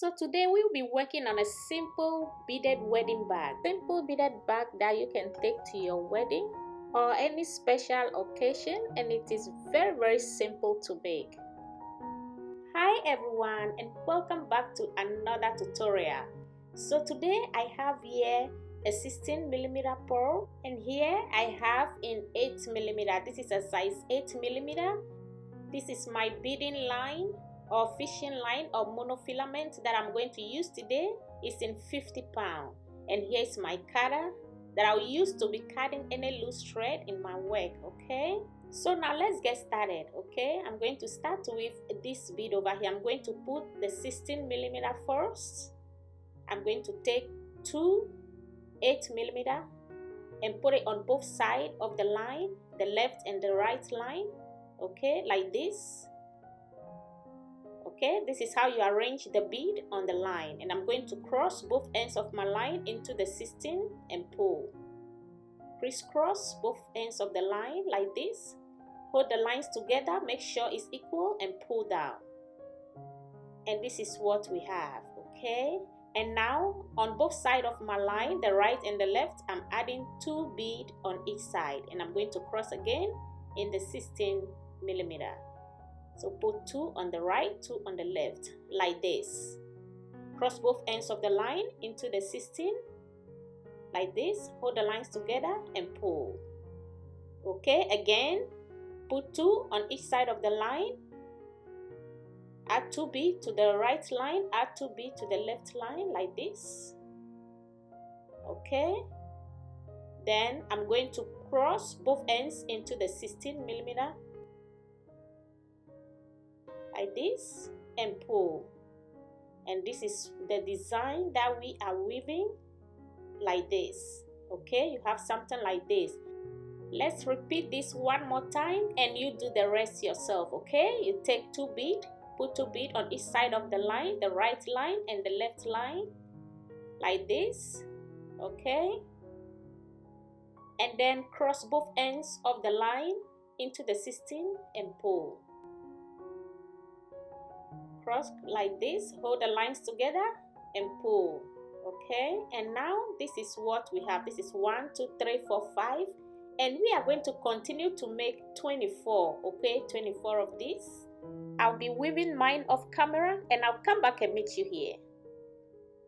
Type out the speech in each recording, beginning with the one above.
So today we'll be working on a simple beaded wedding bag. Simple beaded bag that you can take to your wedding or any special occasion, and it is very simple to make. Hi everyone, and welcome back to another tutorial. So today I have here a 16mm pearl, and here I have in 8mm. This is a size 8mm. This is my beading line or fishing line or monofilament that I'm going to use today. It's in 50 pounds. And here's my cutter that I'll use to be cutting any loose thread in my work, okay? So now let's get started, okay? I'm going to start with this bead over here. I'm going to put the 16mm first. I'm going to take two 8mm and put it on both sides of the line, the left and the right line, okay, like this. Okay, this is how you arrange the bead on the line, and I'm going to cross both ends of my line into the 16 and pull. Crisscross both ends of the line like this. Hold the lines together, make sure it's equal, and pull down. And this is what we have, okay? And now on both sides of my line, the right and the left, I'm adding two beads on each side, and I'm going to cross again in the 16mm. So put two on the right, two on the left, like this. Cross both ends of the line into the 16, like this. Hold the lines together and pull. Okay, again, put two on each side of the line. Add two beads to the right line, add two beads to the left line, like this. Okay. Then I'm going to cross both ends into the 16mm. Like this, and pull. And this is the design that we are weaving, like this. Okay, you have something like this. Let's repeat this one more time and you do the rest yourself. Okay, you take two beads, put two beads on each side of the line, the right line and the left line, like this. Okay, and then cross both ends of the line into the 16 and pull. Cross like this, hold the lines together and pull. Okay, and now this is what we have. This is 1 2 3 4 5, and we are going to continue to make 24. Okay, 24 of these. I'll be weaving mine off camera and I'll come back and meet you here.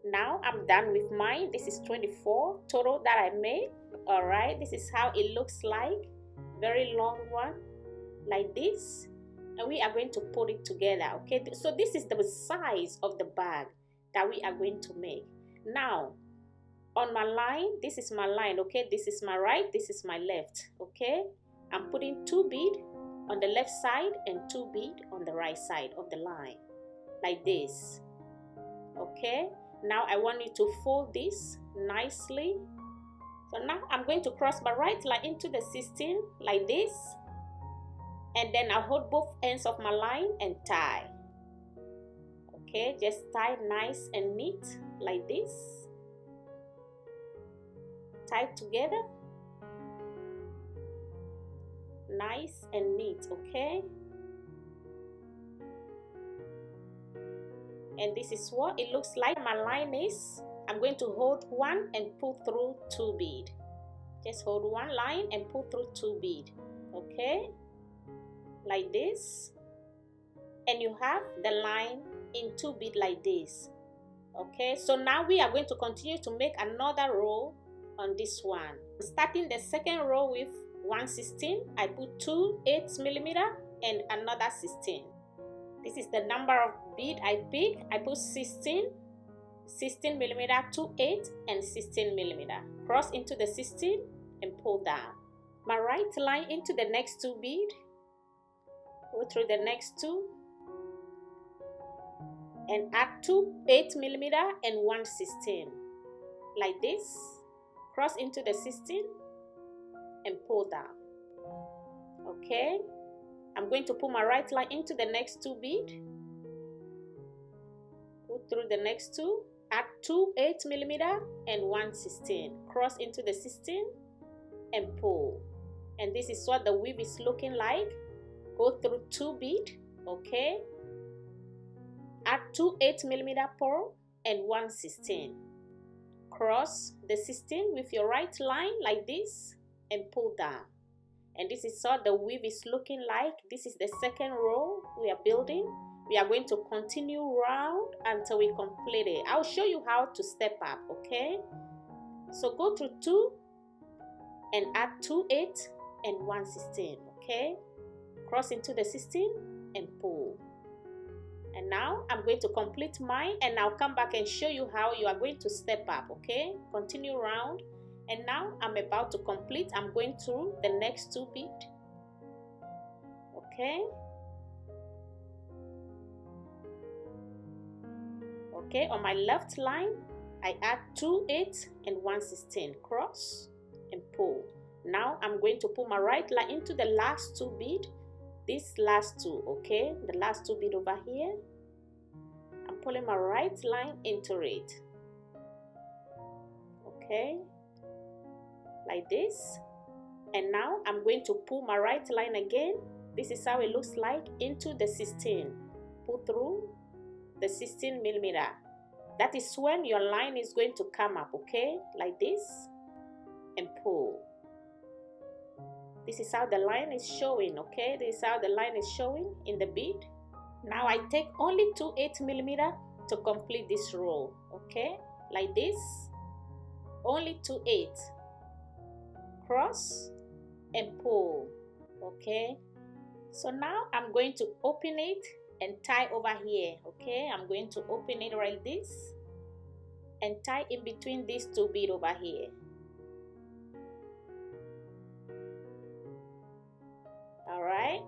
Now I'm done with mine. This is 24 total that I made. All right, this is how it looks like. Very long one, like this. And we are going to put it together. Okay, so this is the size of the bag that we are going to make. Now on my line, this is my line. Okay, this is my right, this is my left. Okay, I'm putting two beads on the left side and two beads on the right side of the line, like this. Okay, now I want you to fold this nicely. So now I'm going to cross my right line into the 16 like this. And then I'll hold both ends of my line and tie. Okay, just tie nice and neat like this. Tie together. Nice and neat, okay? And this is what it looks like. My line is, I'm going to hold one and pull through two beads. Just hold one line and pull through two beads, okay? Like this, and you have the line in two beads like this. Okay, so now we are going to continue to make another row on this one. Starting the second row with 1/16, I put two 8mm and another 16. This is the number of bead I pick. I put 16 16mm, 2 8 and 16mm. Cross into the 16 and pull down. My right line into the next two beads. Go through the next two and add two 8mm and 1/16 like this. Cross into the 16 and pull down. Okay, I'm going to pull my right line into the next two beads. Go through the next two, add two 8mm and 1/16. Cross into the 16 and pull. And this is what the weave is looking like. Go through two beads, okay? add 2 8mm pearl and 1 16. Cross the 16 with your right line like this and pull down. And this is how the weave is looking like. This is the second row we are building. We are going to continue round until we complete it. I'll show you how to step up, okay? So go through 2 and add 2 8 and 1 16, okay? Cross into the 16 and pull. And now I'm going to complete mine, and I'll come back and show you how you are going to step up, okay? Continue round. And now I'm about to complete. I'm going through the next 2 beads, okay? Okay, on my left line, I add 2 8 and 1 16. Cross and pull. Now I'm going to pull my right line into the last 2 beads. These last 2, okay? The last 2 beads over here. I'm pulling my right line into it, okay? Like this. And now I'm going to pull my right line again. This is how it looks like into the 16. Pull through the 16mm. That is when your line is going to come up, okay? Like this, and pull. This is how the line is showing, okay? This is how the line is showing in the bead. Now I take only 2 8mm to complete this row, okay? Like this. Only 2 8. Cross and pull, okay? So now I'm going to open it and tie over here, okay? I'm going to open it like this and tie in between these 2 beads over here. All right.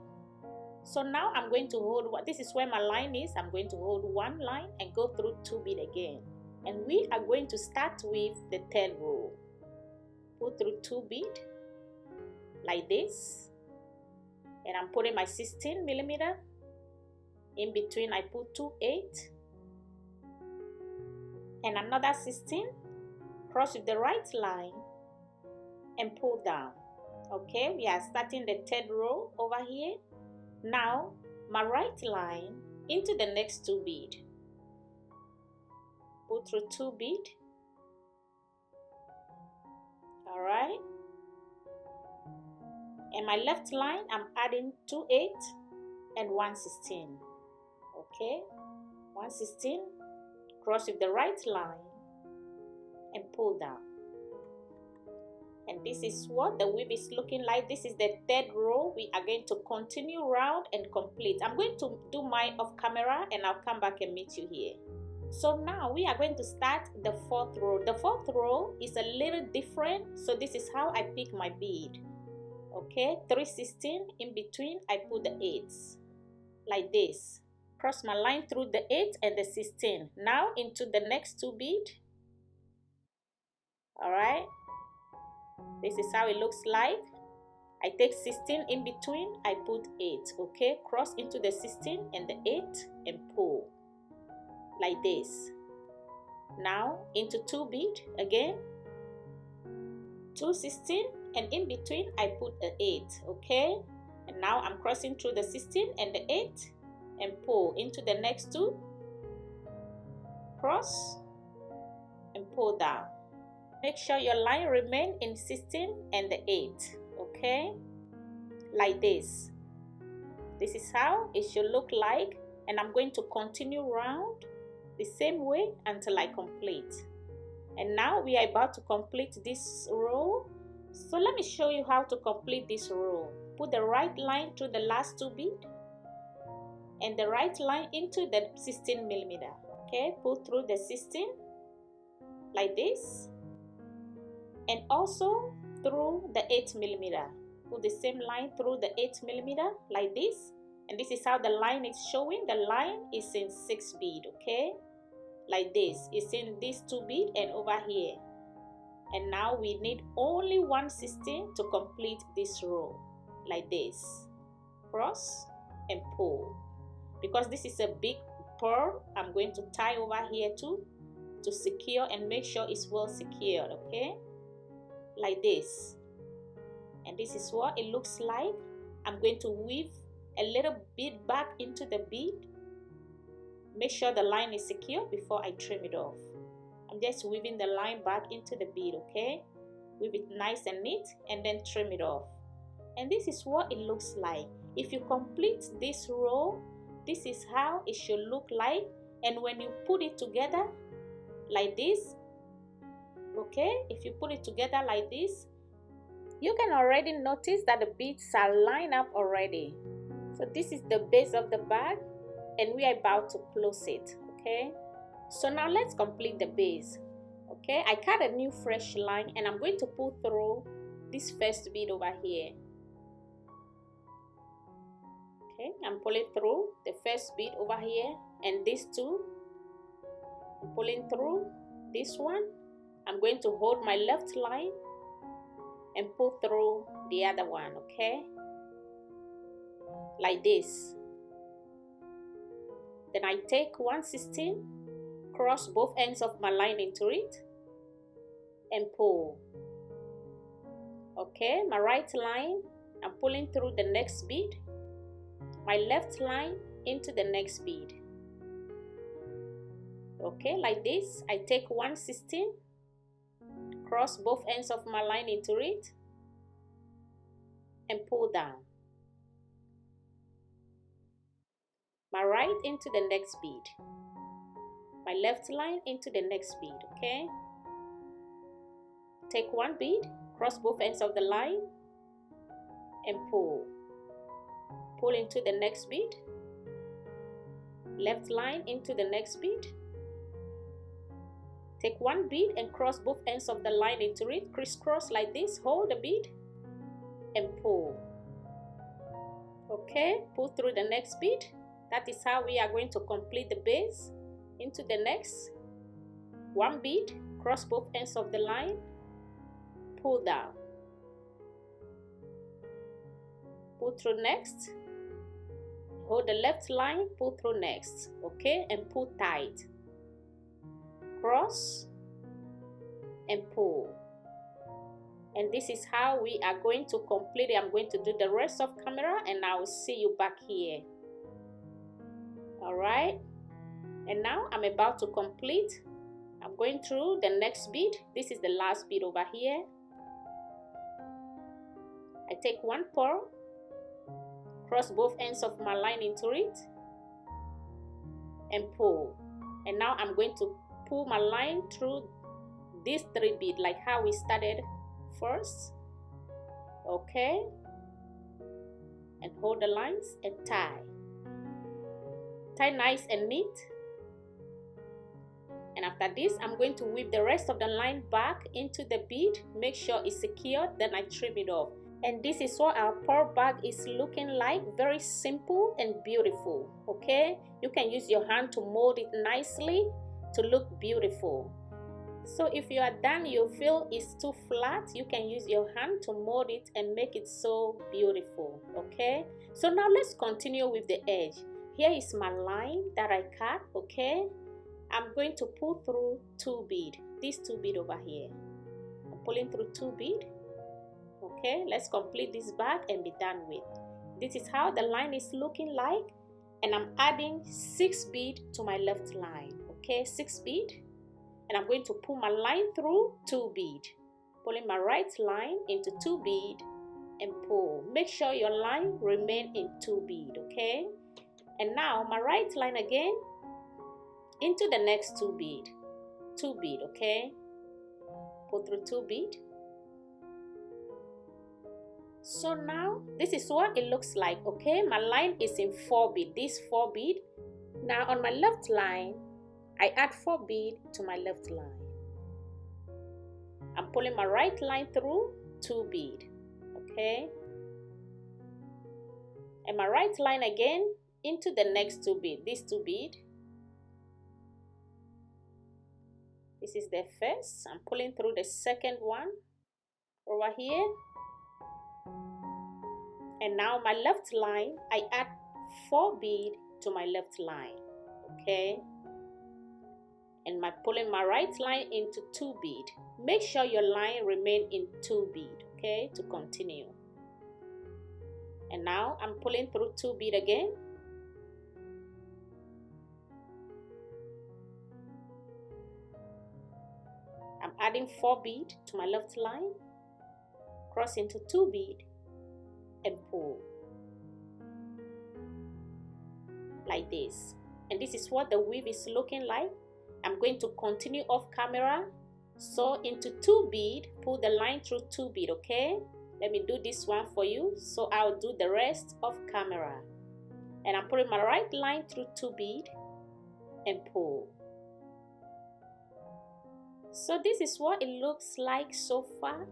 So now I'm going to hold, this is where my line is. I'm going to hold 1 line and go through 2 beads again. And we are going to start with the 3rd row. Pull through 2 beads like this, and I'm putting my 16mm in between. I put 2 8 and another 16. Cross with the right line and pull down, okay? We are starting the 3rd row over here. Now my right line into the next 2 beads. Pull through 2 beads. All right, and my left line, I'm adding 2 8 and 1 16, okay? 1 16, cross with the right line and pull down. And this is what the weave is looking like. This is the 3rd row. We are going to continue round and complete. I'm going to do mine off camera, and I'll come back and meet you here. So now we are going to start the 4th row. The 4th row is a little different. So this is how I pick my bead. Okay, 3 16 in between, I put the 8s like this. Cross my line through the 8 and the 16. Now into the next 2 beads. All right, this is how it looks like. I take 16 in between, I put 8. Okay, cross into the 16 and the 8 and pull like this. Now into 2 beads again, 2 16, and in between I put an 8, okay? And now I'm crossing through the 16 and the 8 and pull into the next 2, cross and pull down. Make sure your line remain in 16 and the 8, okay? Like this. This is how it should look like, and I'm going to continue round the same way until I complete. And now we are about to complete this row. So let me show you how to complete this row. Put the right line through the last 2 beads and the right line into the 16mm. Okay, pull through the 16 like this, and also through the 8mm. Put the same line through the 8mm like this, and this is how the line is showing. The line is in 6 beads, okay? Like this, it's in these 2 beads and over here. And now we need only 1 16 to complete this row, like this. Cross and pull. Because this is a big pearl, I'm going to tie over here too to secure and make sure it's well secured, okay? Like this. And this is what it looks like. I'm going to weave a little bead back into the bead. Make sure the line is secure before I trim it off. I'm just weaving the line back into the bead, okay? Weave it nice and neat and then trim it off. And this is what it looks like. If you complete this row, this is how it should look like. And when you put it together like this, okay, if you put it together like this, you can already notice that the beads are lined up already. So this is the base of the bag and we are about to close it, okay? So now let's complete the base, okay? I cut a new fresh line and I'm going to pull through this first bead over here. Okay, I'm pulling through the first bead over here and these two. I'm pulling through this one. I'm going to hold my left line and pull through the other one, okay? Like this. Then I take 1/16, cross both ends of my line into it and pull. Okay, my right line, I'm pulling through the next bead. My left line into the next bead. Okay, like this. I take 1/16, cross both ends of my line into it and pull down. My right into the next bead. My left line into the next bead, okay? Take one bead, cross both ends of the line and pull. Pull into the next bead. Left line into the next bead. Take one bead and cross both ends of the line into it, crisscross like this, hold the bead and pull. Okay, pull through the next bead. That is how we are going to complete the base. Into the next, one bead, cross both ends of the line, pull down. Pull through next, hold the left line, pull through next, okay, and pull tight. Cross and pull. And this is how we are going to complete it. I'm going to do the rest of camera and I will see you back here. All right, and now I'm about to complete. I'm going through the next bead. This is the last bead over here. I take one pearl, cross both ends of my line into it and pull. And now I'm going to pull my line through these three beads like how we started first, okay, and hold the lines and tie nice and neat. And after this, I'm going to weave the rest of the line back into the bead. Make sure it's secured, then I trim it off. And this is what our pearl bag is looking like. Very simple and beautiful, okay? You can use your hand to mold it nicely to look beautiful. So if you are done, you feel it's too flat, you can use your hand to mold it and make it so beautiful, okay? So now let's continue with the edge. Here is my line that I cut, okay? I'm going to pull through two beads, these two beads over here. I'm pulling through two beads. Okay, let's complete this bag and be done with. This is how the line is looking like, and I'm adding 6 beads to my left line. Okay, 6 beads, and I'm going to pull my line through 2 beads, pulling my right line into 2 beads and pull. Make sure your line remain in 2 beads. Okay, and now my right line again into the next 2 beads, 2 beads. Okay, pull through 2 beads. So now this is what it looks like. Okay, my line is in 4 beads, this 4 beads. Now on my left line, I add 4 beads to my left line. I'm pulling my right line through 2 beads. Okay, and my right line again into the next 2 beads, these 2 beads. This is the first. I'm pulling through the second one over here. And now my left line, I add 4 beads to my left line. Okay, and pulling my right line into 2 beads. Make sure your line remain in 2 beads. Okay, to continue. And now I'm pulling through 2 beads again. adding 4 bead to my left line, cross into 2 bead and pull like this. And this is what the weave is looking like. I'm going to continue off camera. So into 2 bead, pull the line through 2 bead, okay? Let me do this one for you, so I'll do the rest off camera. And I'm putting my right line through 2 bead and pull. So this is what it looks like so far.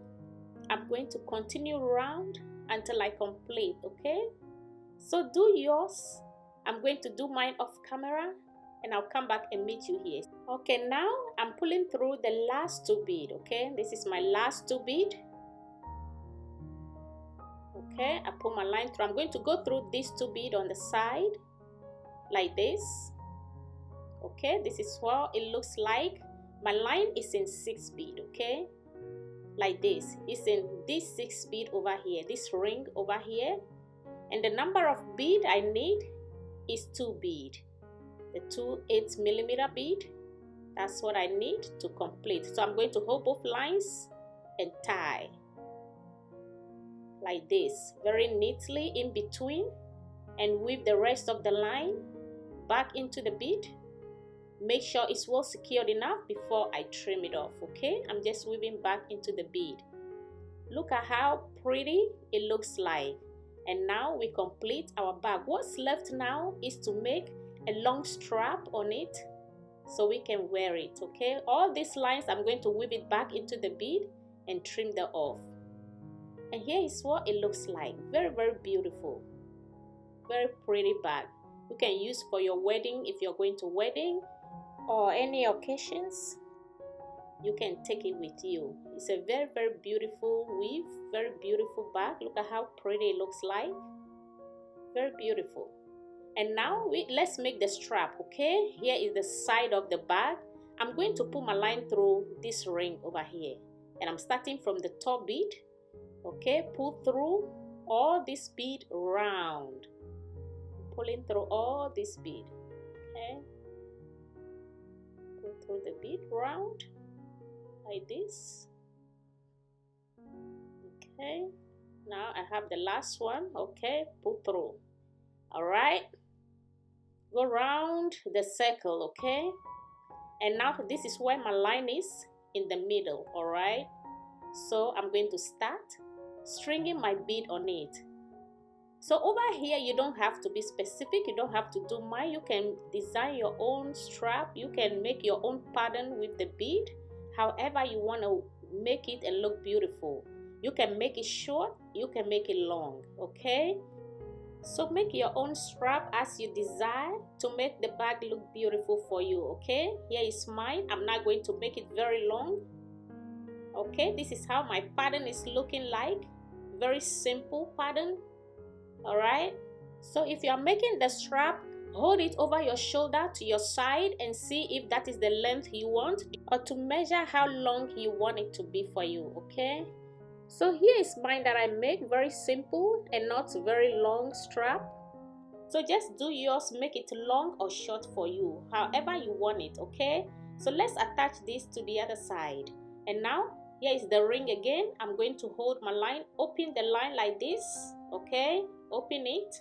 I'm going to continue round until I complete, okay? So do yours. I'm going to do mine off camera and I'll come back and meet you here. Okay, now I'm pulling through the last 2 bead, okay? This is my last 2 bead. Okay, I pull my line through. I'm going to go through these 2 bead on the side like this. Okay, this is what it looks like. My line is in 6 bead, okay? Like this. It's in this 6 bead over here, this ring over here. And the number of bead I need is 2 bead. The 2 8mm bead. That's what I need to complete. So I'm going to hold both lines and tie like this, very neatly in between, and weave the rest of the line back into the bead. Make sure it's well secured enough before I trim it off, okay? I'm just weaving back into the bead. Look at how pretty it looks like. And now we complete our bag. What's left now is to make a long strap on it so we can wear it, okay? All these lines, I'm going to weave it back into the bead and trim them off. And here is what it looks like. Very, very beautiful. Very pretty bag. You can use for your wedding if you're going to wedding or any occasions. You can take it with you. It's a very, very beautiful weave. Very beautiful bag. Look at how pretty it looks like. Very beautiful. And now let's make the strap, okay? Here is the side of the bag. I'm going to put my line through this ring over here. And I'm starting from the top bead. Okay, pull through all this bead round. Pulling through all this bead. Okay. Pull through the bead round like this. Okay. Now I have the last one. Okay, pull through. Alright. Go round the circle, okay? And now this is where my line is, in the middle, alright? So I'm going to start stringing my bead on it. So over here, you don't have to be specific. You don't have to do mine. You can design your own strap. You can make your own pattern with the bead. However you want to make it and look beautiful. You can make it short. You can make it long, okay? So make your own strap as you desire to make the bag look beautiful for you, okay? Here is mine. I'm not going to make it very long. Okay, this is how my pattern is looking like. Very simple pattern. Alright, so if you are making the strap, hold it over your shoulder to your side and see if that is the length you want, or to measure how long you want it to be for you, okay? So here is mine that I make, very simple and not very long strap. So just do yours, make it long or short for you, however you want it, okay? So let's attach this to the other side. And now here is the ring again. I'm going to hold my line, open the line like this, okay? Open it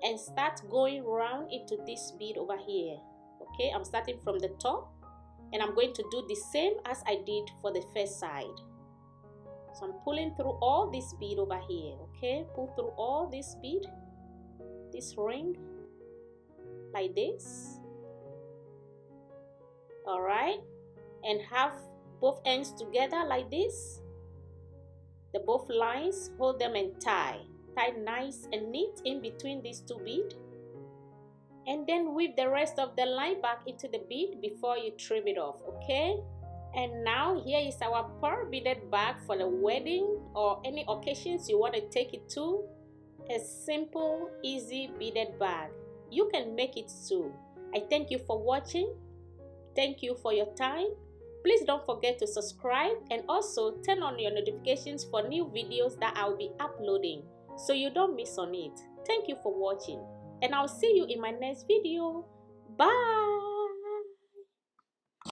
and start going round into this bead over here, okay? I'm starting from the top and I'm going to do the same as I did for the first side. So I'm pulling through all this bead over here, okay? Pull through all this bead, this ring, like this. All right, and have both ends together like this. The both lines, hold them and tie nice and neat in between these 2 beads. And then weave the rest of the line back into the bead before you trim it off, okay? And now here is our pearl beaded bag for the wedding or any occasions you want to take it to. A simple, easy beaded bag. You can make it too. I thank you for watching. Thank you for your time. Please don't forget to subscribe and also turn on your notifications for new videos that I'll be uploading so you don't miss on it. Thank you for watching and I'll see you in my next video. Bye.